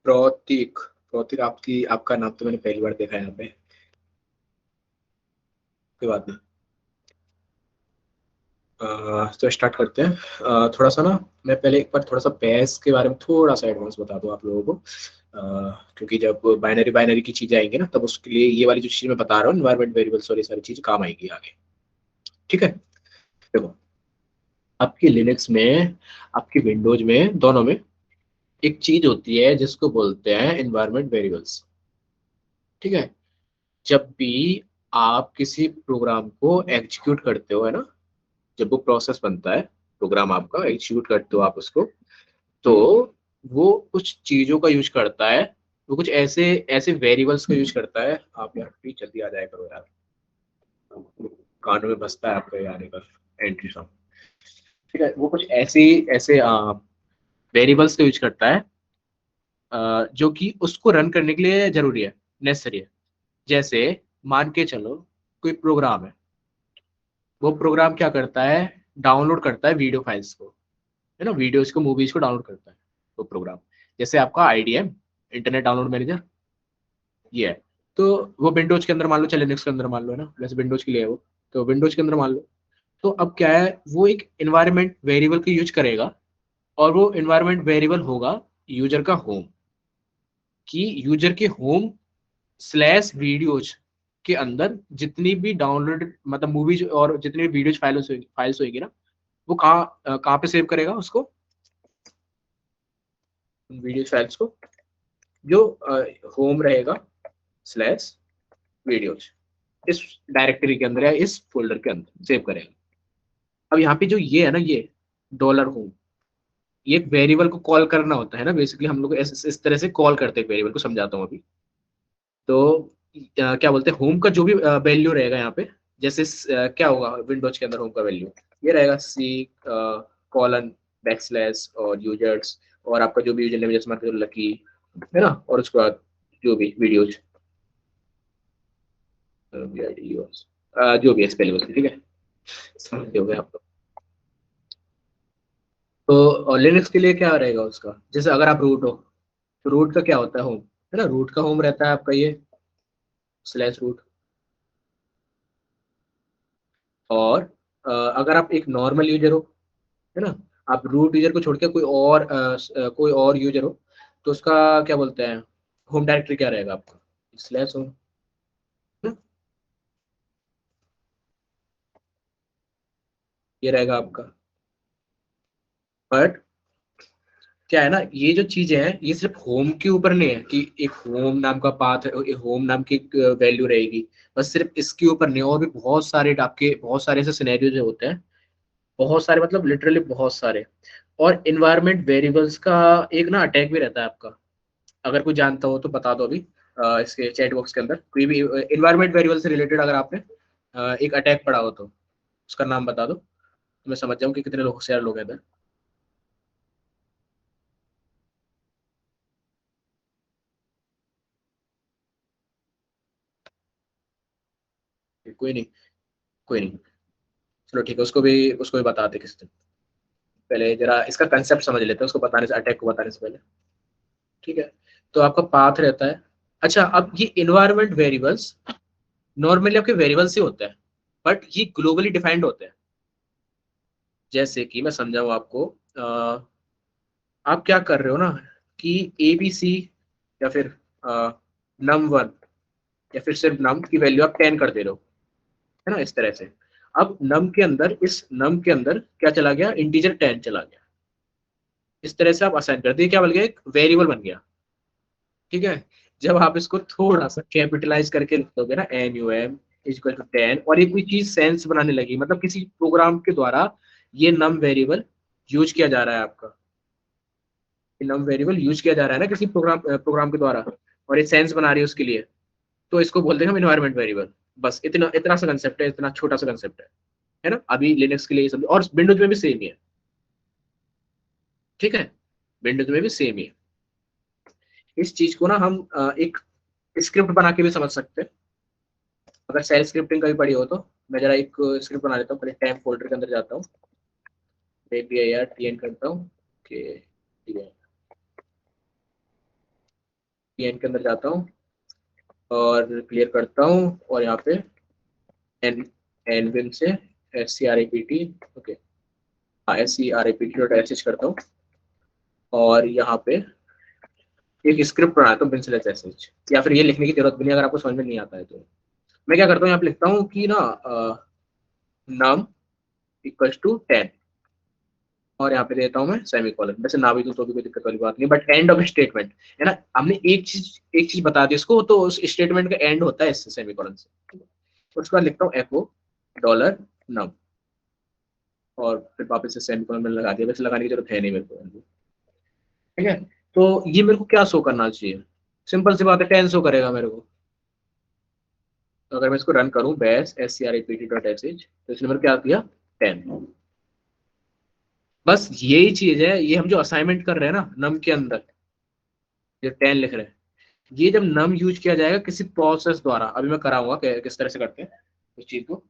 प्रतीक। प्रतीक, आपका नाम तो मैंने पहली बार देखा है यहाँ पे। कोई बात नहीं। तो स्टार्ट करते हैं। थोड़ा सा ना, मैं पहले एक बार थोड़ा सा बेस के बारे में थोड़ा सा एडवांस बता दूं आप लोगों को। क्योंकि जब बाइनरी बाइनरी की चीजें आएंगी ना, तब उसके लिए ये वाली जो चीज मैं बता रहा हूँ, इन्वायरमेंट वेरिएबल्स और ये सारी चीज काम आएगी आगे। ठीक है। देखो, आपकी लिनक्स में, आपकी विंडोज में, दोनों में एक चीज होती है जिसको बोलते हैं इन्वायरमेंट वेरिएबल्स। ठीक है। जब भी आप किसी प्रोग्राम को एग्जीक्यूट करते हो, है ना, जब वो प्रोसेस बनता है, प्रोग्राम आपका एग्जीक्यूट करते हो आप उसको, तो वो कुछ चीजों का यूज करता है। वो कुछ ऐसे ऐसे वेरिएबल्स का यूज करता है। आप यार प्लीज जल्दी आ जाया करो यार, कानों में बसता है आपके आने का एंट्री सॉन्ग। ठीक है। वो कुछ ऐसे ऐसे वेरिएबल्स का यूज करता है, जो कि उसको रन करने के लिए जरूरी है, नेसेसरी है। जैसे मान के चलो, कोई प्रोग्राम है, वो प्रोग्राम क्या करता है, डाउनलोड करता है वीडियो फाइल्स को, है ना, वीडियोस को, मूवीज को डाउनलोड करता है वो प्रोग्राम। जैसे आपका आईडीएम, इंटरनेट डाउनलोड मैनेजर, ये है। तो वो विंडोज के अंदर मान लो, चाहे लिनक्स के अंदर मान लो, है ना, वैसे विंडोज के लिए है वो, तो विंडोज के अंदर मान लो। तो अब क्या है, वो एक इन्वायरमेंट वेरिएबल को यूज करेगा, और वो इन्वायरमेंट वेरिएबल होगा यूजर का होम, कि यूजर के होम स्लैश वीडियोज के अंदर जितनी भी डाउनलोड, मतलब मूवीज और जितनी भी वीडियोज फाइल्स होगी ना, वो कहाँ पे सेव करेगा उसको, वीडियो फाइल्स को, जो होम रहेगा स्लैश वीडियोज, इस डायरेक्टरी के अंदर या इस फोल्डर के अंदर सेव करेगा। अब यहाँ पे जो ये है ना, ये डॉलर होम, ये एक वेरिएबल को कॉल करना होता है ना, बेसिकली हम लोग इस तरह से कॉल करते हैं वेरिएबल को, समझाता हूँ अभी। तो क्या बोलते हैं, होम का जो भी वैल्यू रहेगा यहाँ पे, जैसे क्या होगा विंडोज के अंदर होम का वैल्यू, ये रहेगा सी कॉलन बैक स्लैश और यूजर्स, और आपका जो भी यूजर नेम, जैसे मान के लकी, है ना, और उसके बाद जो भी वीडियोज, जो भी है स्पेलिंग उसकी, ठीक है, समझ गए आप लोग। तो लिनक्स के लिए क्या रहेगा उसका, जैसे अगर आप रूट हो, तो रूट का क्या होता है, होम, है ना, रूट का होम रहता है आपका ये स्लैश रूट। और अगर आप एक नॉर्मल यूजर हो, है ना, आप रूट यूजर को छोड़ के कोई और यूजर हो, तो उसका क्या बोलते हैं, होम डायरेक्टरी क्या रहेगा आपका, स्लैश होम, है ना, ये रहेगा आपका। बट क्या है ना, ये जो चीजें हैं, ये सिर्फ होम के ऊपर नहीं है कि एक होम नाम का पाथ है, एक होम नाम की वैल्यू रहेगी, बस सिर्फ इसके ऊपर नहीं, और भी बहुत सारे आपके, बहुत सारे ऐसे सिनेरियो जो होते हैं, बहुत सारे, मतलब लिटरली बहुत सारे। और इन्वायरमेंट वेरिएबल्स का एक ना अटैक भी रहता है आपका, अगर कोई जानता हो तो बता दो अभी, इसके चैट बॉक्स के अंदर, कोई भी इन्वायरमेंट वेरिएबल से रिलेटेड अगर आपने एक अटैक पढ़ा हो तो उसका नाम बता दो, तो मैं समझ जाऊँ कि कितने लोग होशियार लोग हैं इधर। कोई नहीं, कोई नहीं, चलो ठीक है, उसको भी बताते किस दिन। पहले जरा इसका कंसेप्ट समझ लेते हैं, उसको बताने से, अटैक को बताने से पहले। ठीक है। तो आपका पाथ रहता है। अच्छा, अब ये इन्वायरमेंट वेरिएबल्स नॉर्मली आपके वेरिएबल्स ही होते हैं, बट ये ग्लोबली डिफाइंड होते हैं। जैसे कि मैं समझाऊँ आपको, आप क्या कर रहे हो ना, कि ABC, या फिर num1, या फिर सिर्फ नम की वैल्यू आप 10 कर दे रहे हो, है ना, इस तरह से। अब नम के अंदर, इस नम के अंदर क्या चला गया, इंटीजर 10 चला गया। इस तरह से आप असाइन कर दिए, क्या बन गया, एक वेरिएबल बन गया। ठीक है। जब आप इसको थोड़ा सा कैपिटलाइज करके लिख दोगे ना, NUM = 10, और ये कोई चीज सेंस बनाने लगी, मतलब किसी प्रोग्राम के द्वारा ये नम वेरिएबल यूज किया जा रहा है आपका, नम वेरिएबल यूज किया जा रहा है ना किसी प्रोग्राम के द्वारा, और ये सेंस बना रही है उसके लिए, तो इसको बोलते हैं हम इन्वायरमेंट वेरिएबल। बस इतना इतना सा कंसेप्ट है, इतना छोटा सा कंसेप्ट है ना, अभी लिनक्स के लिए ये समझो, और विंडोज में भी सेम ही है। ठीक है। विंडोज में भी सेम ही है। इस चीज को ना हम एक स्क्रिप्ट बना के भी समझ सकते हैं, अगर सेल स्क्रिप्टिंग कभी पढ़ी हो तो। मैं जरा एक स्क्रिप्ट बना लेता हूँ, पहले टैम फोल्डर के अंदर जाता हूँ, API यार TN करता हूँ कि ठीक है। pn के अंदर जाता हूँ और क्लियर करता हूँ, और यहाँ पे एन एनविन से SCRAPT, ओके, हाँ SCRAPT.sh करता हूँ, और यहाँ पे एक स्क्रिप्ट बनाता हूँ pencil.sh, या फिर ये लिखने की जरूरत भी नहीं अगर आपको समझ में नहीं आता है तो। मैं क्या करता हूँ, यहाँ पे लिखता हूँ कि ना num इक्वल्स टू 10, और यहाँ पे देता हूँ मैं सेमी कॉलन। वैसे ना भी दूं तो भी कोई दिक्कत वाली बात नहीं, बट एंड ऑफ स्टेटमेंट है ना, हमने एक चीज बता दी इसको, तो उस स्टेटमेंट का एंड होता है इससे सेमी कॉलन से। उसके बाद लिखता हूँ एको डॉलर नम, और फिर वापस से सेमी कॉलन मैंने लगा दिया, वैसे लगाने की जरूरत है नहीं मेरे को, ठीक है। तो ये मेरे को क्या शो करना चाहिए, सिंपल सी बात है 10 शो करेगा मेरे को। तो अगर मैं इसको रन करूं बैश SCRAPT.sh, तो इसने मेरे को क्या दिया, 10। बस यही चीज है, ये हम जो असाइनमेंट कर रहे हैं ना नम के अंदर, जो 10 लिख रहे हैं, ये जब नम यूज किया जाएगा किसी प्रोसेस द्वारा, अभी मैं कराऊंगा किस तरह से करते हैं इस चीज को।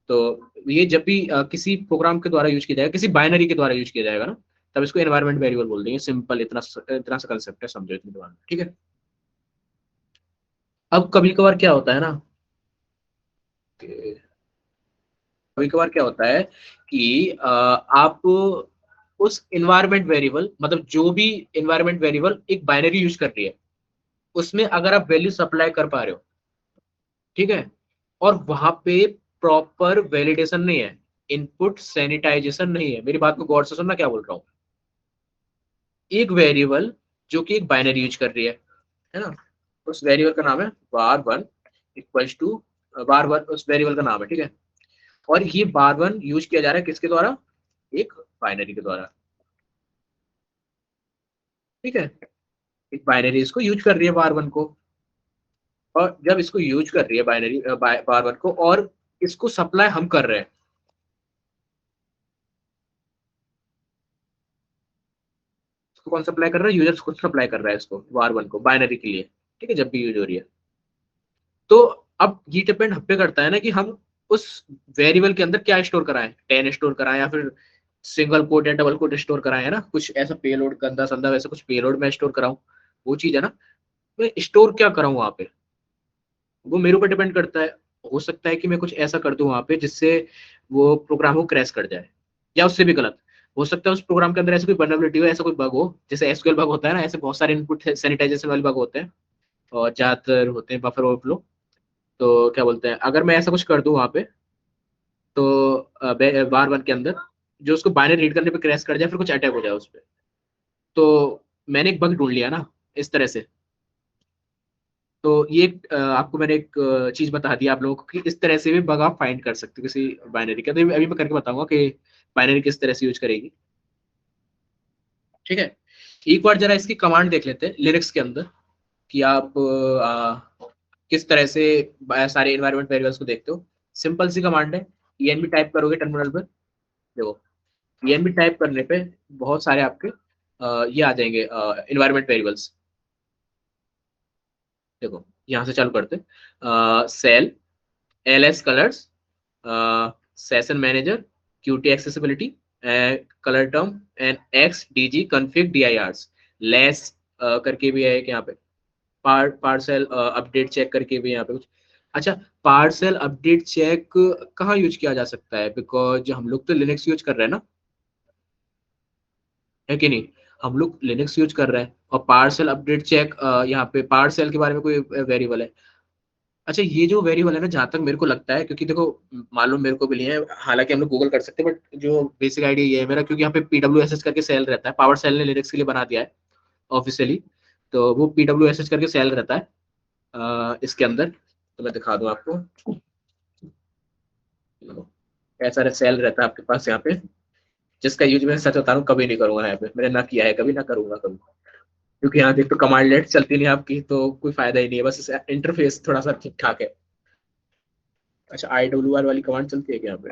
तो ये जब भी किसी प्रोग्राम के द्वारा यूज किया जाएगा, किसी बाइनरी के द्वारा यूज किया जाएगा ना, तब इसको एनवायरमेंट वेरिएबल बोल देंगे। सिंपल, इतना इतना सा कंसेप्ट है, समझो इतनी बात, ठीक है। अब कभी कभार क्या होता है ना, कभी कभार क्या होता है कि आप उस इन्वायरमेंट वेरिएबल, मतलब जो भी इन्वायरमेंट वेरिएबल एक बाइनरी यूज कर रही है, उसमें अगर आप वैल्यू सप्लाई कर पा रहे हो, ठीक है, और वहां पे प्रॉपर वैलिडेशन नहीं है, इनपुट सैनिटाइजेशन नहीं है, मेरी बात को गौर से सुनना क्या बोल रहा हूँ। एक वेरिएबल जो कि एक बाइनरी यूज कर रही है ना, उस वेरिएबल का नाम है var1 इक्वल्स टू, var1 उस वेरिएबल का नाम है, ठीक है, और ये var1 यूज किया जा रहा है किसके द्वारा, एक बाइनरी के द्वारा, ठीक है। एक बाइनरी इसको यूज कर रही है var1 को, और जब इसको यूज कर रही है बाइनरी var1 को, और इसको सप्लाई हम कर रहे हैं, इसको कौन सप्लाई कर रहा है, यूजर्स खुद सप्लाई कर रहा है इसको var1 को बाइनरी के लिए, ठीक है, जब भी यूज हो रही है। तो अब ये डिपेंड हम पे करता है ना कि हम उस वेरिएबल के अंदर क्या स्टोर कराएं, 10 स्टोर कराएं या फिर सिंगल कोट या डबल कोट स्टोर कराएं, है ना, कुछ ऐसा पेलोड गंदा संदा वैसा कुछ पेलोड में स्टोर कराऊं, वो चीज है ना, मैं स्टोर क्या कराऊं वहां पे, वो मेरे ऊपर डिपेंड करता है। हो सकता है कि मैं कुछ ऐसा कर दूं वहां पे जिससे वो प्रोग्राम को क्रैश कर जाए, या उससे भी गलत हो सकता है उस प्रोग्राम के अंदर ऐसी कोई वल्नरेबिलिटी हो, ऐसा कोई बग हो, जैसे एसक्यूएल बग होता है ना, ऐसे बहुत सारे इनपुट सैनिटाइजेशन वाले बग होते हैं, और ज्यादातर होते हैं बफर ओवरफ्लो। तो क्या बोलते हैं, अगर मैं ऐसा कुछ कर दूं वहां पे, तो बार वन के अंदर जो उसको बाइनरी रीड करने पे क्रैश कर जाए, फिर कुछ अटैक हो जाए उस पर, तो मैंने एक बग ढूंढ लिया ना इस तरह से। तो ये आपको मैंने एक चीज बता दी आप लोगों को कि इस तरह से भी बग आप फाइंड कर सकते हो किसी बाइनरी का। तो अभी मैं करके बताऊंगा कि बाइनरी किस तरह से यूज करेगी, ठीक है। एक बार जरा इसकी कमांड देख लेते हैं लिनक्स के अंदर, कि आप किस तरह से सारे इन्वायरमेंट वेरिएबल्स को देखते हो। सिंपल सी कमांड है, env टाइप करोगे टर्मिनल पर, देखो env टाइप करने पे बहुत सारे आपके ये आ जाएंगे इन्वायरमेंट वेरिएबल्स। देखो यहाँ से चालू करते, shell, LS colours, session manager, QT accessibility, colour term, and X DG config dirs, less करके भी है एक यहाँ पे, पार्सल अपडेट चेक करके भी यहाँ पे कुछ। अच्छा, पार्सल अपडेट चेक कहाँ यूज किया जा सकता है, बिकॉज हम लोग तो लिनक्स यूज कर रहे हैं ना, है कि नहीं, हम लोग लिनक्स यूज कर रहे हैं, और पार्सल अपडेट चेक यहाँ पे पार्सल के बारे में कोई वेरिएबल है। अच्छा, ये जो वेरिएबल है ना, जहां तक मेरे को लगता है, क्योंकि देखो मालूम मेरे को भी नहीं है, हालांकि हम लोग गूगल कर सकते हैं, बट जो बेसिक आइडिया ये है मेरा, क्योंकि यहाँ पे PWSH करके सेल रहता है, पावर सेल ने लिनक्स के लिए बना दिया है ऑफिशियली, तो वो PWSH करके सेल रहता है इसके अंदर। तो मैं दिखा दूं आपको, ऐसा सेल रहता है आपके पास यहाँ पे, जिसका यूज मैं सच बता रहा हूँ कभी नहीं करूंगा, यहाँ पे मैंने ना किया है कभी, ना करूंगा कभी, क्योंकि यहाँ देख तो कमांड लेट चलती नहीं आपकी, तो कोई फायदा ही नहीं है, बस इंटरफेस थोड़ा सा ठीक ठाक है। अच्छा, IWR वाली कमांड चलती है क्या यहाँ पे,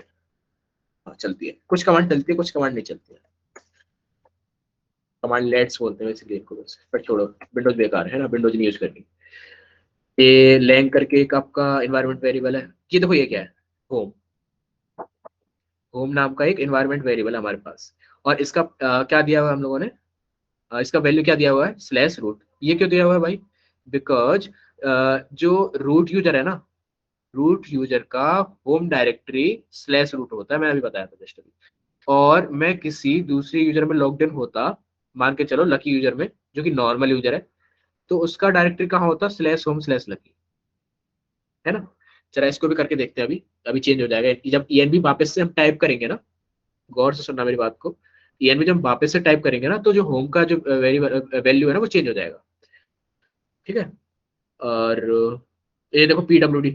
हाँ चलती है, कुछ कमांड चलती है कुछ कमांड नहीं चलती है, कमांड लेट्स बोलते हैं इसलिए इनको, बस पर छोड़ो, विंडोज बेकार है ना, विंडोज नहीं यूज करनी। ये लैंग करके एक आपका इन्वायरमेंट वेरिएबल है, ये देखो ये क्या है, होम, होम नाम का एक इन्वायरमेंट वेरिएबल है हमारे पास, और इसका क्या दिया हुआ है हम लोगों ने, इसका वैल्यू क्या दिया हुआ है, स्लैश रूट, ये क्यों दिया हुआ है भाई? बिकॉज जो रूट यूजर है ना, रूट यूजर का होम डायरेक्टरी स्लैश रूट होता है, मैंने अभी बताया था जस्ट अभी। और मैं किसी दूसरे यूजर में लॉग्ड इन होता, मान के चलो लकी यूजर में, जो कि नॉर्मल यूजर है, तो उसका डायरेक्टरी कहाँ होता? स्लैश होम स्लैश लकी, है ना? चला इसको भी करके देखते हैं अभी। अभी चेंज हो जाएगा जब ENV वापस से हम टाइप करेंगे ना। गौर से सुनना मेरी बात को। ENV जब वापस से टाइप करेंगे ना, तो जो होम का जो वैल्यू है ना, वो चेंज हो जाएगा। ठीक है। और ये देखो PWD,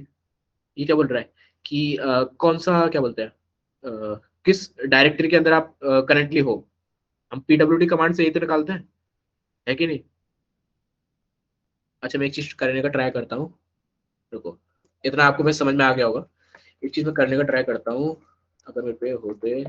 ये क्या बोल रहा है कि कौन सा क्या बोलते हैं, किस डायरेक्टरी के अंदर आप करंटली हो। हम PWD कमांड से यही तो निकालते हैं, है कि नहीं? अच्छा, मैं एक चीज करने का ट्राई करता हूँ। रुको, इतना आपको मैं समझ में आ गया होगा। एक चीज मैं करने का ट्राई करता हूँ, अगर मेरे पे होते।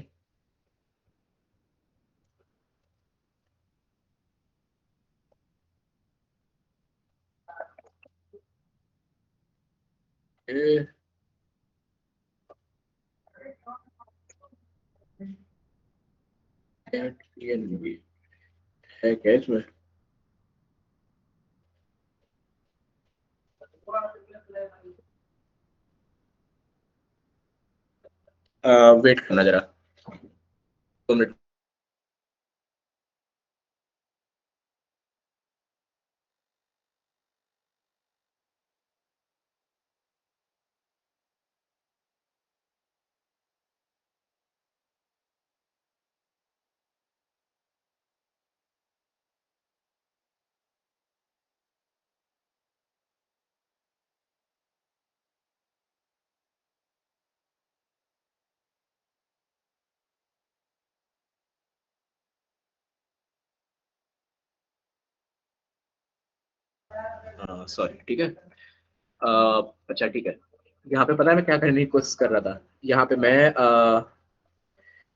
है क्या इसमें? वेट करना जरा, 2 मिनट। सॉरी, ठीक है। अच्छा ठीक है। यहाँ पे पता है मैं क्या करने की कोशिश कर रहा था? यहाँ पे मैं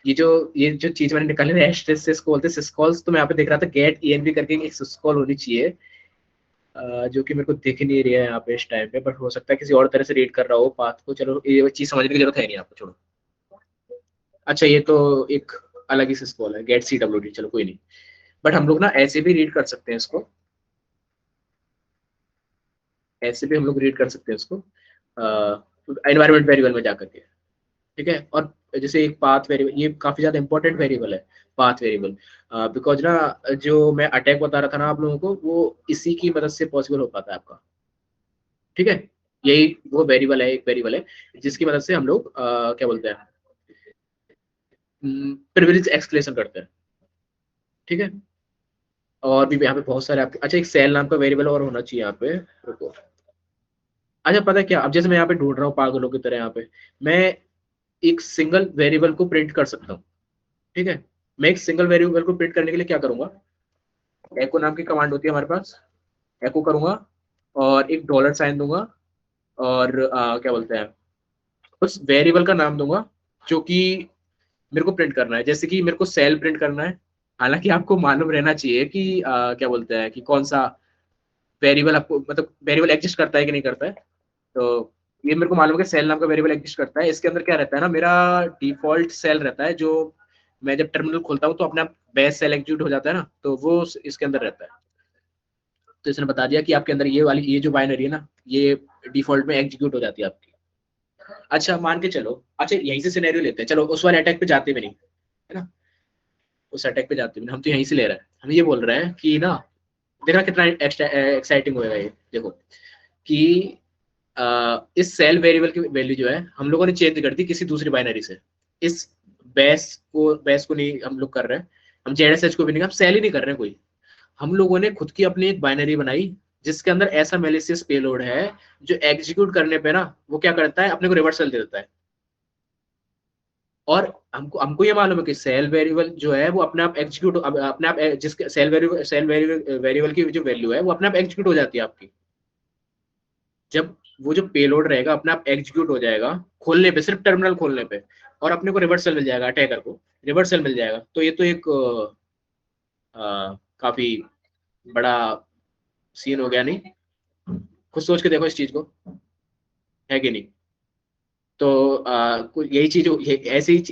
ये जो चीज मैंने निकाली ना, एस्ट्रेस इसको बोलते हैं सिस्कॉल्स, तो मैं यहाँ पे देख रहा था गेट ENV करके एक सिस्कॉल होनी चाहिए, जो कि मेरे को दिख नहीं रही है यहाँ पे इस टाइम पे, बट हो सकता है किसी और तरह से रीड कर रहा हो पाथ को। चलो ये चीज समझने की जरूरत है नहीं आपको, छोड़ो। अच्छा, ये तो एक अलग ही सिस्कॉल है, गेट CWD, चलो कोई नहीं। बट हम लोग ना ऐसे भी रीड कर सकते हैं इसको, ऐसे भी हम लोग रीड कर सकते हैं इसको एनवायरमेंट वेरिएबल में जाकर के। ठीक है। और जैसे एक पाथ वेरिएबल, ये काफी ज्यादा इंपॉर्टेंट वेरिएबल है, पाथ वेरिएबल। बिकॉज ना, जो मैं अटैक बता रहा था ना आप लोगों को, वो इसी की मदद से पॉसिबल हो पाता है आपका। ठीक है। यही वो वेरिएबल है, एक वेरिएबल है जिसकी मदद से हम लोग क्या बोलते हैं, प्रिविलेज एक्सक्लेशन करते हैं। ठीक है। और भी यहाँ पे बहुत सारे आपके, अच्छा एक सेल नाम का वेरिएबल और होना चाहिए यहाँ पे। रुको। अच्छा पता है क्या, अब जैसे मैं यहाँ पे ढूंढ रहा हूँ पागलों की तरह, यहाँ पे मैं एक सिंगल वेरिएबल को प्रिंट कर सकता हूँ। ठीक है। मैं एक सिंगल वेरिएबल को प्रिंट करने के लिए क्या करूंगा, एको नाम की कमांड होती है हमारे पास, एको करूंगा और एक डॉलर साइन दूंगा, और क्या बोलते हैं, उस वेरिएबल का नाम दूंगा जो कि मेरे को प्रिंट करना है। जैसे कि मेरे को सेल प्रिंट करना है, हालांकि आपको मालूम रहना चाहिए कि क्या बोलते हैं कि कौन सा वेरिएबल आपको, मतलब वेरिएबल एग्जिस्ट करता है कि नहीं करता है। तो ये मेरे को मालूम है कि सेल नाम का वेरिएबल एग्जिस्ट करता है। इसके अंदर क्या रहता है ना, मेरा डिफॉल्ट सेल रहता है, जो मैं जब टर्मिनल खोलता हूँ तो अपने आप बेस सेल एग्जीक्यूट हो जाता है ना, तो वो इसके अंदर रहता है। तो इसने बता दिया कि आपके अंदर ये वाली, ये जो बाइनरी है ना, ये डिफॉल्ट में एग्जीक्यूट हो जाती है आपकी। अच्छा मान के चलो, अच्छा यहीं से सिनेरियो लेते हैं, चलो उस वाले अटैक पे जाते भी नहीं, है ना? उस अटैक पे जाते भी नहीं, हम तो यहीं से ले रहे हैं। हम ये बोल रहे हैं कि ना, देखना कितना एक्साइटिंग होएगा ये, देखो कि इस सेल वेरिएबल की वैल्यू जो है हम लोगों ने चेंज कर दी किसी दूसरी बाइनरी से। इस बेस को नहीं हम लोग कर रहे हैं, हम JSH को भी नहीं, हम सेल ही नहीं कर रहे हैं कोई। हम लोगों ने खुद की अपनी एक बाइनरी बनाई, जिसके अंदर ऐसा मेलिशियस पेलोड है, जो एग्जीक्यूट करने पे ना, वो क्या करता है, अपने को रिवर्सल दे देता है। और हमको हमको ये मालूम है कि सेल वेरिएबल जो है वो अपने आप एग्जीक्यूट, अपने आप जिसके सेल वेरिएबल की जो वैल्यू है वो अपने आप एग्जीक्यूट हो जाती है आपकी। जब वो जो पेलोड रहेगा अपने आप एग्जीक्यूट हो जाएगा, खोलने पे, सिर्फ टर्मिनल खोलने पे, और अपने को रिवर्सल मिल जाएगा, अटैकर को रिवर्सल मिल जाएगा। तो ये तो एक काफी बड़ा सीन हो गया नहीं? खुद सोच के देखो इस चीज को, है कि नहीं? तो कुछ यही चीज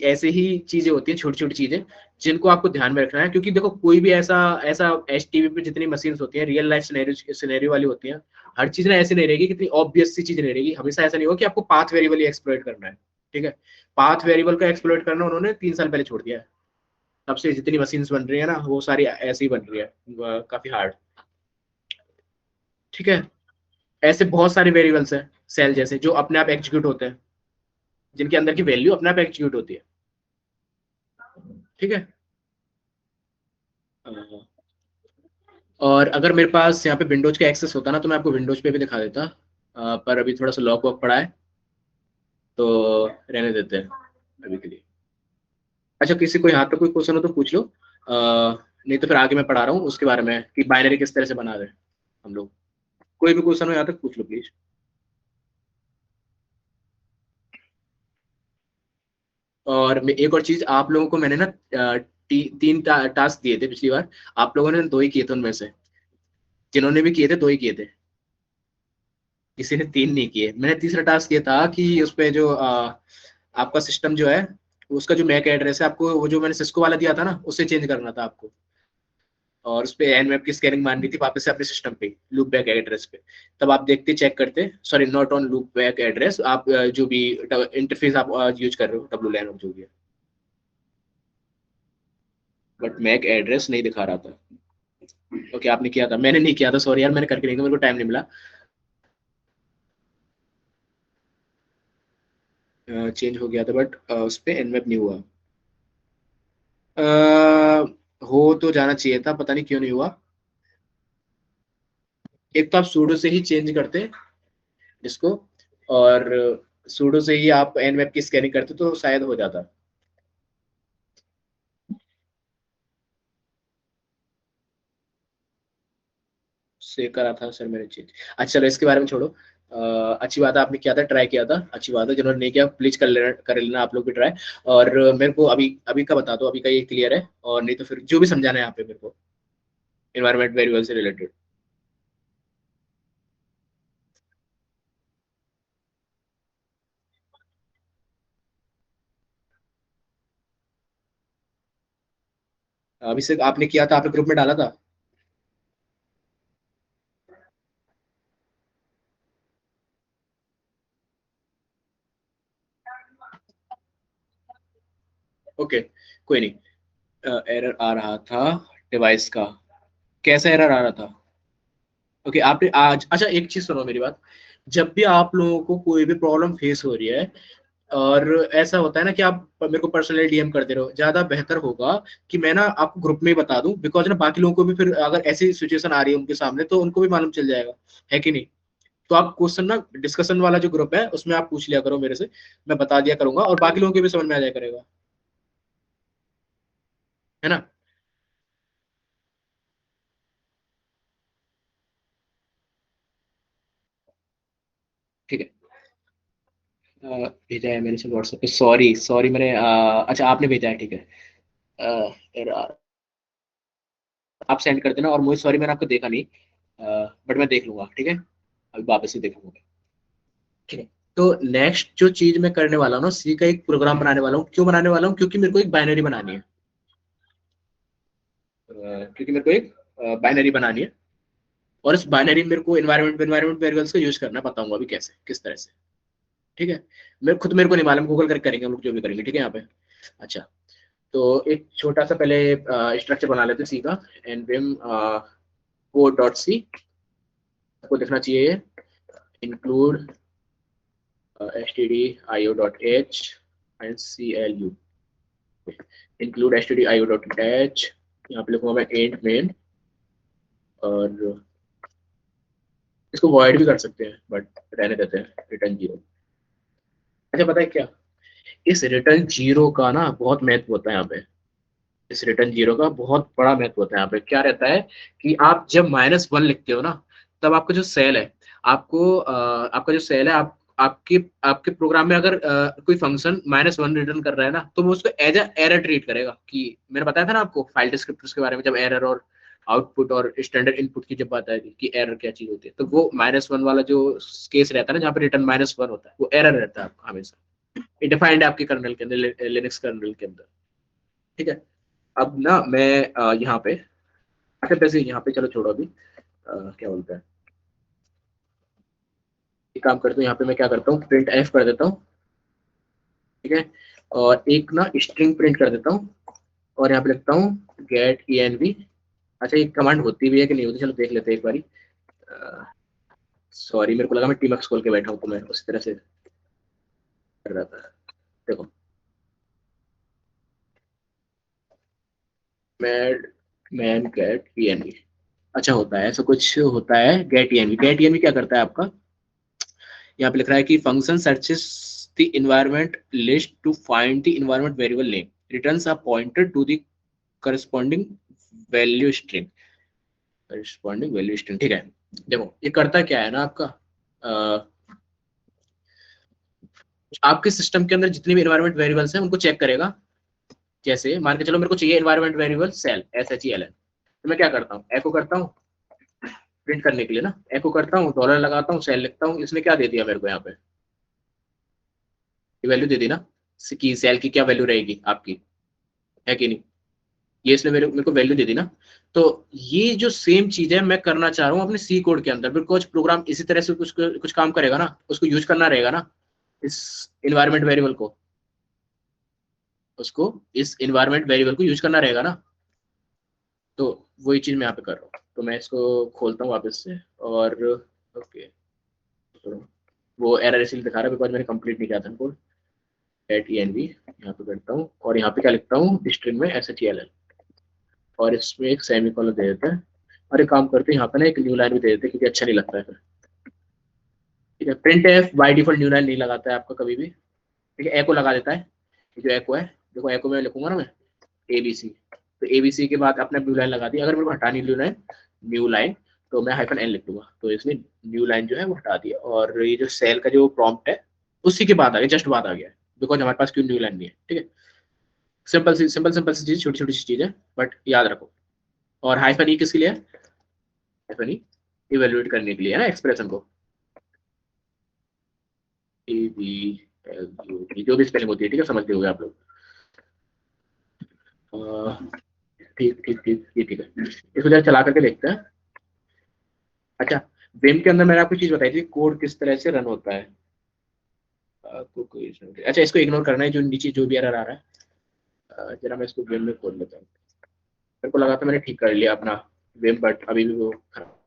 ऐसे ही चीजें होती हैं, छोटी छोटी चीजें जिनको आपको ध्यान में रखना है, क्योंकि देखो कोई भी ऐसा ऐसा एच टीवी पे जितनी मशीन्स होती हैं रियल लाइफ सिनेरियो वाली होती हैं, हर चीज ना ऐसी नहीं रहेगी, कितनी ऑब्वियस सी चीज नहीं रहेगी, हमेशा ऐसा नहीं होगा कि आपको पाथ वेरिएबल ही एक्सप्लोइट करना है। ठीक है, पाथ वेरिएबल का एक्सप्लोइट करना उन्होंने 3 साल पहले छोड़ दिया है। तब से जितनी मशीन्स बन रही है ना वो सारी ऐसी ही बन रही है, काफी हार्ड। ठीक है, ऐसे बहुत सारे वेरिएबल्स हैं सेल जैसे जो अपने आप एग्जीक्यूट होते हैं, जिनके अंदर की वैल्यू अपने आप एग्जीक्यूट होती है। ठीक है। और अगर मेरे पास यहाँ पे विंडोज का एक्सेस होता ना तो मैं आपको विंडोज पे भी दिखा देता, पर अभी थोड़ा सा लॉक वॉक पड़ा है, तो रहने देते हैं अभी के लिए। अच्छा, किसी को यहाँ पे कोई क्वेश्चन हो तो पूछ लो, नहीं तो फिर आगे मैं पढ़ा रहा हूँ उसके बारे में कि बाइनरी किस तरह से बना रहे हैं हम लोग। कोई भी क्वेश्चन हो यहाँ तक पूछ लो प्लीज। और एक और चीज, आप लोगों को मैंने ना तीन टास्क दिए थे पिछली बार, आप लोगों ने 2 ही किए थे उनमें से, जिन्होंने भी किए थे 2 ही किए थे, किसी ने 3 नहीं किए। मैंने तीसरा टास्क ये था कि उस पे जो आपका सिस्टम जो है उसका जो मैक एड्रेस है, आपको वो जो मैंने सिस्को वाला दिया था ना उससे चेंज करना था आपको, और उस पे एनमैप की स्कैनिंग मारनी थी वापस से अपने सिस्टम पे लूप बैक एड्रेस पे। तब आप देखते चेक करते, sorry not on loop back address, आप जो भी इंटरफेस आप यूज कर रहे हो डब्ल्यू लैन जो भी है, बट मैक एड्रेस नहीं दिखा रहा था। ओके, आपने किया था, मैंने नहीं किया था, सॉरी यार, मैंने करके नहीं किया, मेरे को टाइम नहीं मिला। चेंज हो गया था बट उस पे एनमैप नहीं हुआ। हो तो जाना चाहिए था, पता नहीं क्यों नहीं हुआ। एक तो आप सूडो से ही चेंज करते इसको, और सूडो से ही आप एनमैप की स्कैनिंग करते तो शायद हो जाता। से करा था सर मैंने चेंज। अच्छा चलो इसके बारे में छोड़ो। अच्छी बात है आपने किया था, ट्राई किया था, अच्छी बात है। जिन्होंने नहीं किया प्लीज कर लेना आप लोग भी ट्राई। और मेरे को अभी अभी का बता दो, अभी का ये क्लियर है, और नहीं तो फिर जो भी समझाना है यहाँ पे मेरे को इन्वायरमेंट वेरिएबल से रिलेटेड। अभी से आपने किया था, आपने ग्रुप में डाला था। ओके, कोई नहीं। एरर आ रहा था डिवाइस का, कैसा एरर आ रहा था? ओके, आपने आज, अच्छा एक चीज सुनो मेरी बात, जब भी आप लोगों को कोई भी प्रॉब्लम फेस हो रही है और ऐसा होता है ना कि आप मेरे को पर्सनली डीएम करते रहो, ज्यादा बेहतर होगा कि मैं ना आपको ग्रुप में ही बता दूं, बिकॉज ना बाकी लोगों को भी फिर अगर ऐसी सिचुएशन आ रही है उनके सामने तो उनको भी मालूम चल जाएगा, है कि नहीं? तो आप क्वेश्चन ना डिस्कशन वाला जो ग्रुप है उसमें आप पूछ लिया करो मेरे से, मैं बता दिया करूंगा और बाकी लोगों को भी समझ में आ जाया करेगा, है ना? ठीक है। भेजा है मैंने से व्हाट्सएप पे, सॉरी सॉरी मैंने अच्छा आपने भेजा है, ठीक है। यार, आप सेंड कर देना, और मुझे सॉरी मैंने आपको देखा नहीं, बट मैं देख लूंगा, ठीक है, अभी वापस ही देख लूंगा। ठीक है। तो नेक्स्ट जो चीज मैं करने वाला हूँ ना, सी का एक प्रोग्राम बनाने वाला हूँ। क्यों बनाने वाला हूँ? क्योंकि मेरे को एक बाइनरी बनानी है, क्योंकि मेरे को एक बाइनरी बनानी है, और इस बाइनरी मेरे को एनवायरमेंट एनवायरमेंट वेरिएबल्स का यूज करना बताऊंगा अभी कैसे किस तरह से। ठीक है, मेरे को नहीं मालूम, गूगल करके करेंगे हम लोग जो भी करेंगे, ठीक है यहाँ पे। अच्छा, तो एक छोटा सा पहले स्ट्रक्चर बना लेते हैं सी का। npm कोड डॉट सी को लिखना चाहिए, include stdio dot h and clu, include stdio dot h। यहाँ पे लिखूंगा मैं एंड मेन, और इसको वॉइड भी कर सकते हैं बट रहने देते हैं रिटर्न जीरो। अच्छा, पता है क्या, इस रिटर्न जीरो का ना बहुत महत्व होता है यहाँ पे। इस रिटर्न जीरो का बहुत बड़ा महत्व होता है यहाँ पे। क्या रहता है कि आप जब -1 लिखते हो ना, तब आपका जो सेल है, आपका जो सेल है, आप आपके आपके प्रोग्राम में अगर कोई फंक्शन -1 रिटर्न कर रहा है ना, तो वो उसको एज अ एरर ट्रीट करेगा। कि मैंने बताया था ना आपको फाइल डिस्क्रिप्टर्स के बारे में, जब एरर और आउटपुट और स्टैंडर्ड इनपुट की जब बात आएगी कि एरर क्या चीज होती है, तो वो -1 वाला जो केस रहता है ना, जहाँ पे रिटर्न -1 होता है, वो एरर रहता है आपका हमेशा। ये डिफाइंड है आपके कर्नल के अंदर, लिनक्स कर्नल के अंदर। ठीक है। अब ना मैं यहाँ पे, अच्छा वैसे यहाँ पे चलो छोड़ो अभी, क्या बोलते हैं, एक काम करता हूँ, यहाँ पे मैं क्या करता हूँ, प्रिंट एफ कर देता हूँ। ठीक है। और एक ना स्ट्रिंग प्रिंट कर देता हूँ, और यहाँ पे लिखता हूँ गेट ई एन वी। अच्छा ये कमांड होती भी है कि नहीं होती, चलो देख लेते हैं एक बारी। सॉरी, मेरे को लगा मैं टीमक्स खोल के बैठा हूँ, तो मैं उस तरह से कर रहा था। देखो, mad man get E N V. अच्छा होता है, ऐसा कुछ होता है get E N V. Get E N V क्या करता है आपका, यहाँ पे लिख रहा है कि function searches the environment list to find the environment variable name, returns a pointer to the corresponding value string. Corresponding value string, ठीक है। देखो ये करता क्या है ना आपका, अ, आपके सिस्टम के अंदर जितने भी इन्वायरमेंट वेरिएबल्स हैं उनको चेक करेगा। जैसे मान के चलो मेरे को चाहिए environment variable shell, S H E L N, तो मैं क्या करता हूँ, एको करता हूँ प्रिंट करने के लिए ना, एको करता हूँ, डॉलर लगाता हूँ, सेल लिखता हूँ, इसने क्या दे दिया मेरे को यहाँ पे, ये वैल्यू दे दी ना, कि सेल की क्या वैल्यू रहेगी आपकी, है कि नहीं। ये इसने मेरे मेरे को वैल्यू दे दी ना। तो ये जो सेम चीज है मैं करना चाह रहा हूँ अपने सी कोड के अंदर, बिकॉज प्रोग्राम इसी तरह से कुछ कुछ काम करेगा ना, उसको यूज करना रहेगा ना, इस इन्वायरमेंट वेरिएबल को, उसको इस इन्वायरमेंट वेरिएबल को यूज करना रहेगा ना। तो वही चीज मैं यहाँ पे कर रहा हूँ, तो मैं इसको खोलता हूँ वापस से, और ओके, तो वो एरर इसलिए दिखा रहा है बिकॉज मैंने कंप्लीट नहीं किया था code. At E N V यहाँ पे करता हूँ, और यहाँ पे क्या लिखता हूँ स्ट्रिंग में एस एच एल एल, और इसमें एक सेमी कॉलन दे देते हैं। और एक काम करते हैं, यहाँ पे ना एक न्यू लाइन भी दे देते हैं, क्योंकि अच्छा नहीं लगता है फिर। ठीक है, print F by default new line नहीं लगाता है आपका कभी भी। ठीक है, एको लगा देता है। ये जो एको है, देखो एको में लिखूंगा ना मैं ए बी सी, तो ए बी सी के बाद अपने न्यू लाइन लगा दी। अगर मेरे को हटानी न्यू लाइन तो मैं हाइफन एन लिख दूंगा, तो इसने न्यू लाइन जो है वो हटा दिया। और ये जो सेल का जो प्रॉम्प्ट है उसी के बाद आ गया, जस्ट बाद आ गया, बिकॉज हमारे पास क्यों न्यू लाइन नहीं है। ठीक है, सिंपल सी चीज, छोटी छोटी सी चीज है, बट याद रखो। और हाइफन ई किसके लिए है, हाइफन ई इवेल्युएट करने के लिए है ना एक्सप्रेशन को, ए बी एल यू जो भी स्पेलिंग होती है, ठीक है, समझते होंगे आप लोग। ठीक ठीक ठीक, ये ठीक है, इसको जरा चला करके देखते हैं। अच्छा, वेम के अंदर मैंने आपको चीज बताई थी, कोड किस तरह से रन होता है। अच्छा इसको इग्नोर करना है, जो नीचे जो भी एरर आ रहा है। जरा मैं इसको वेम में खोल लेता हूँ। मेरे को लगा था मैंने ठीक कर लिया अपना वेम, बट अभी भी वो खराब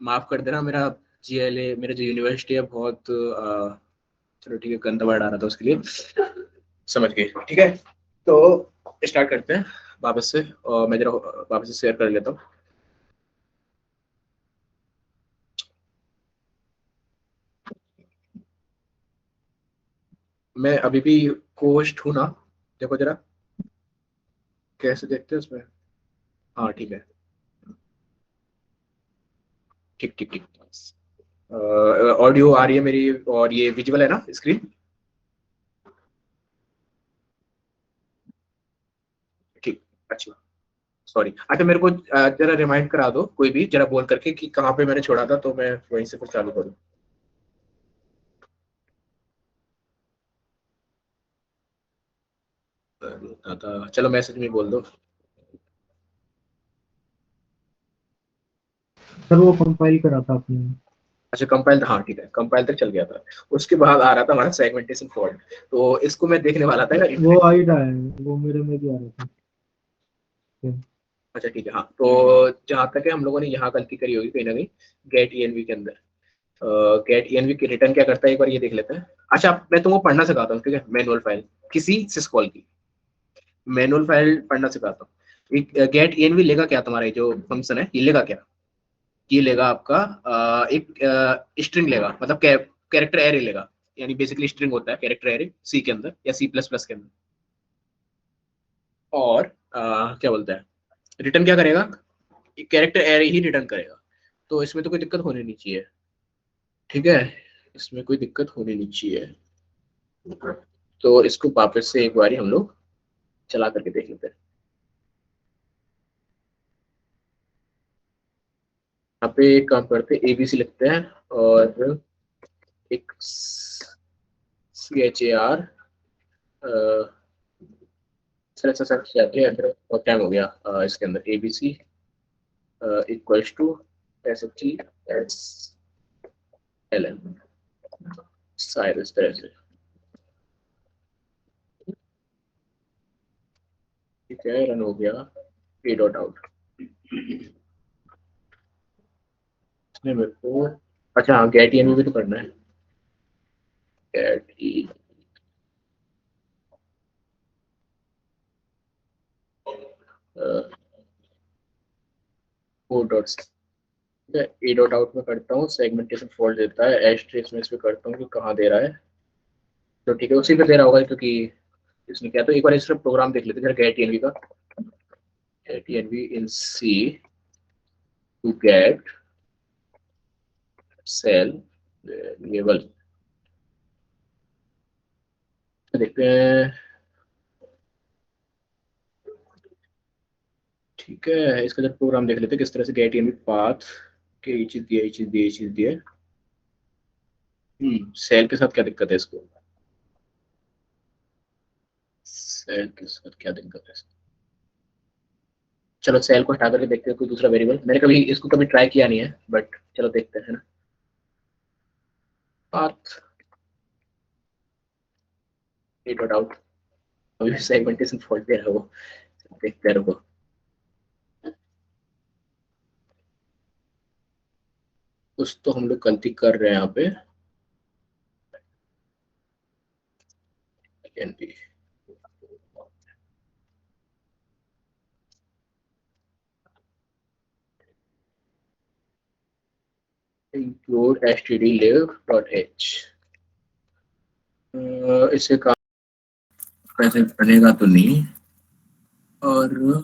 माफ कर देना, मेरा जीएलए, मेरा जो यूनिवर्सिटी है बहुत चलो ठीक है, गंदा वर्ड आ रहा था उसके लिए, समझ गए, ठीक है। तो स्टार्ट करते हैं वापस से, और मैं जरा वापस से शेयर कर लेता हूँ। मैं अभी भी कोस्ट हूँ ना, देखो जरा कैसे देखते हैं उसमें। हाँ ठीक है, ठीक ठीक ठीक। ऑडियो आ रही है मेरी, और ये विजुअल है ना स्क्रीन? ठीक, अच्छा, सॉरी। अच्छा मेरे को जरा रिमाइंड करा दो कोई भी, जरा बोल करके कि कहाँ पे मैंने छोड़ा था, तो मैं वहीं से फिर चालू करूँ। चलो मैसेज में बोल दो। सर वो कंपाइल करा था आपने? अच्छा कंपाइल, हाँ ठीक है, कंपाइल तक चल गया था। उसके बाद आ रहा था हमारा सेगमेंटेशन फॉल्ट, तो इसको मैं देखने वाला था यार। वो आ ही रहा है, वो मेरे में भी आ रहा था। अच्छा ठीक है, हाँ तो जहाँ तक है हम लोगों ने यहाँ गलती करी होगी कहीं ना कहीं, गेट ईएनवी के अंदर। गेट ईएनवी की रिटर्न क्या करता है, एक बार ये देख लेते हैं। अच्छा मैं तुमको पढ़ना सिखाता हूँ, ठीक है, मैनुअल फाइल किसी सिस्कॉल की मैनुअल फाइल पढ़ना सिखाता हूँ। एक गेट ईएनवी लेगा क्या, तुम्हारा ये जो फंक्शन है ये लेगा क्या? ये लेगा आपका एक स्ट्रिंग लेगा, मतलब कैरेक्टर एरे लेगा। यानी बेसिकली स्ट्रिंग होता है कैरेक्टर एरे सी के अंदर या सी प्लस प्लस के अंदर। और क्या बोलता है, रिटर्न क्या करेगा? कैरेक्टर एरे ही रिटर्न करेगा। तो इसमें तो कोई दिक्कत होनी नहीं चाहिए, ठीक है, इसमें कोई दिक्कत होनी नहीं चाहिए। तो इसको वापस से एक बार हम लोग चला करके देख लेते हैं। यहाँ पे एक काम करते हैं, एबीसी लिखते हैं, और एक CHAR, सर सर सर जाते हैं, बहुत टाइम हो गया इसके अंदर एबीसी इक्वल्स टू SHTSLN, शायद इस तरह से, ठीक है, रन हो गया। ए डॉट आउट, इसमें मेरे को, अच्छा हाँ गेट ईएनवी भी तो करना है। Get E O dot, A dot out में करता हूँ, सेगमेंटेशन फॉल्ट देता है, एस्ट्रिक्स में इस पे करता हूँ कि कहाँ दे रहा है। तो ठीक है, उसी पे दे रहा होगा क्योंकि इसने क्या, तो एक बार इसका प्रोग्राम देख लेते हैं गेट ईएनवी का। Get ENV in C to get shell level, देखते हैं। ठीक है, इसका जब प्रोग्राम देख लेते हैं किस तरह से गेट ईएनवी पाथ के ये चीज दिया, ये चीज दिया, ये चीज दिया। सेल के साथ क्या दिक्कत है इसको, सेल के साथ क्या दिक्कत है? चलो सेल को हटा करके देखते हैं कोई दूसरा वेरिएबल, मैंने कभी इसको कभी ट्राई किया नहीं है, बट चलो देखते हैं, है ना। पाथ ए डॉट आउट, अभी सेगमेंटेशन फॉल्ट दे रहा है वो, देखते रहो। कुछ तो हम लोग गलती कर रहे हैं यहाँ पे। एनपी इंक्लूड stdlib.h, इससे काम कैसे बनेगा तो नहीं, और वो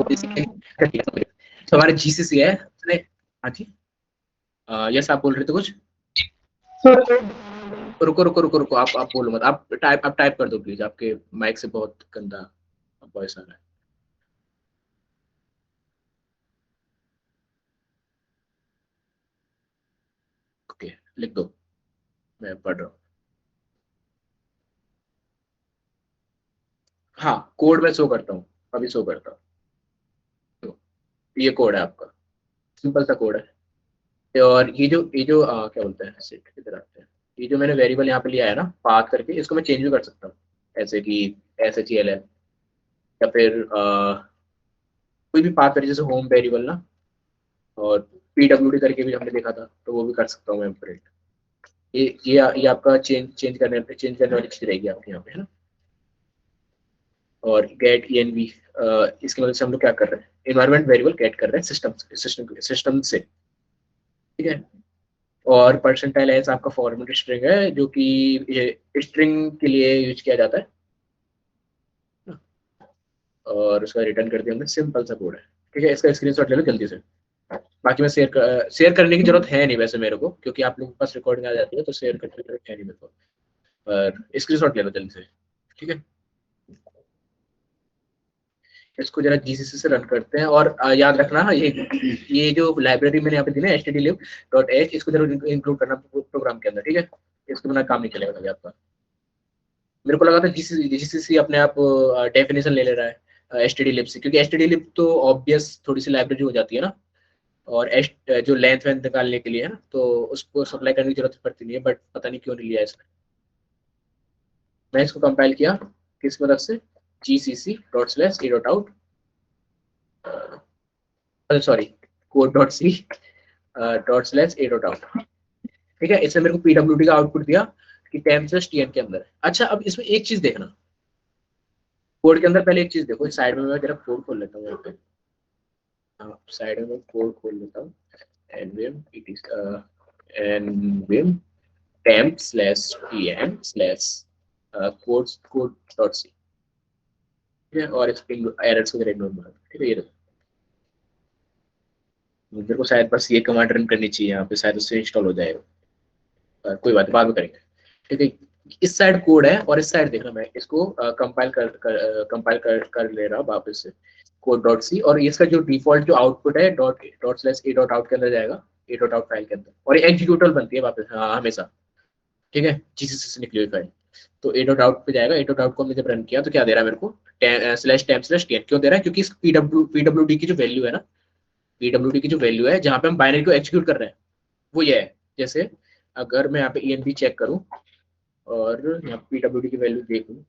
basically कर लिया हमने। तो हमारे जीसीसी है उसने, हाँ जी, यस आप बोल रहे थे कुछ? रुको रुको रुको रुको, आप बोलो मत, आप टाइप कर दो प्लीज, आपके माइक से बहुत गंदा वॉइस आ रहा है। ओके लिख दो, मैं पढ़ रहा हूँ। हाँ कोड में शो करता हूँ, अभी शो करता हूँ। तो ये कोड है आपका, सिंपल सा कोड है। और ये जो क्या बोलते हैं, सेट किधर आते हैं, ये जो मैंने वेरिएबल यहाँ पे लिया है ना पाथ करके, इसको मैं चेंज भी कर सकता हूँ, ऐसे कि SHEL है, या फिर कोई भी पाथ कर, जैसे होम वेरिएबल ना, और PWD करके भी हमने देखा था, तो वो भी कर सकता हूँ मैं प्रिंट। ये आपका चेंज करने वाली चीज रहेगी आपके यहाँ पे, है ना। और गेट ENV, इसकी मदद से हम लोग क्या कर रहे हैं, इन्वायरमेंट वेरिएबल गेट कर रहे हैं सिस्टम से, ठीक है। और परसेंटाइल एस आपका फॉर्मेट स्ट्रिंग है, जो कि स्ट्रिंग के लिए यूज किया जाता है, और उसका रिटर्न कर दिया हमने, सिंपल सा कोड है, ठीक है। इसका स्क्रीनशॉट ले लो जल्दी से। बाकी मैं शेयर करने की जरूरत है नहीं वैसे मेरे को, क्योंकि आप लोगों के पास रिकॉर्डिंग आ जाती है, तो शेयर करने की जरूरत है नहीं मेरे को, पर स्क्रीनशॉट ले लो जल्दी से, ठीक है। इसको जरा GCC से रन करते हैं, और याद रखना ये जो लाइब्रेरी मैंने यहाँ पे दी ना stdlib.h, इसको जरूर इंक्लूड करना प्रोग्राम के अंदर, ठीक है। इसके बिना काम नहीं चलेगा कभी आपका। मेरे को लगा था GCC अपने आप डेफिनेशन ले ले रहा है stdlib से, क्योंकि stdlib तो ऑब्वियस थोड़ी सी लाइब्रेरी हो जाती है ना, और जो लेंथ वेंथ निकालने के लिए है ना, तो उसको सप्लाई करने की जरूरत पड़ती नहीं है, बट पता नहीं क्यों नहीं लिया इसने। मैं इसको कंपाइल किया किस मदद से, gcc.c.out, सॉरी code.c.a.out, ठीक है। इसने मेरे को PWD का आउटपुट दिया कि टेम/TN के अंदर है। अच्छा अब इसमें एक चीज देखना, कोड के अंदर पहले एक चीज देखो, साइड में मैं जरा कोड खोल लेता हूँ यहाँ पे। हाँ साइड में मैं कोड खोल लेता हूँ, nvim it is nvim temp/tn/code.c, ठीक है। और इसके एरर्स वगैरह इग्नोर मारो, ठीक है। ये देखो, मुझे को शायद बस ये कमांड रन करनी चाहिए यहाँ पे, शायद उससे इंस्टॉल हो जाएगा, कोई बात नहीं, बाद में करेंगे, ठीक है। इस साइड कोड है, और इस साइड देखना, मैं इसको कंपाइल कर ले रहा हूँ वापस से, code.c, और इसका जो डिफॉल्ट जो आउटपुट है ./a.out के अंदर जाएगा, a.out फाइल के अंदर, और ये एग्जीक्यूटेबल बनती है वापस, हाँ हमेशा, ठीक है। GCC से निकली हुई फाइल, तो a.out पे जाएगा। a.out को हमने जब रन किया तो क्या दे रहा है मेरे को, /temp/tn, क्यों दे रहा है, क्योंकि इस PWD की जो वैल्यू है ना, PWD की जो वैल्यू है जहाँ पे हम बाइनरी को एक्जीक्यूट कर रहे हैं, वो ये है। जैसे अगर मैं यहाँ पे ENV चेक करूँ, और यहाँ PWD की वैल्यू देखूँ,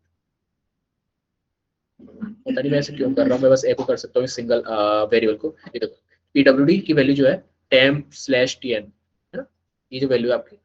पता नहीं मैं ऐसे क्यों कर रहा हूँ, मैं बस एको कर सकता हूँ सिंगल वेरिएबल को। ये देखो PWD की वैल्यू जो है टेम्प/TN, है ना, ये जो वैल्यू है आपकी,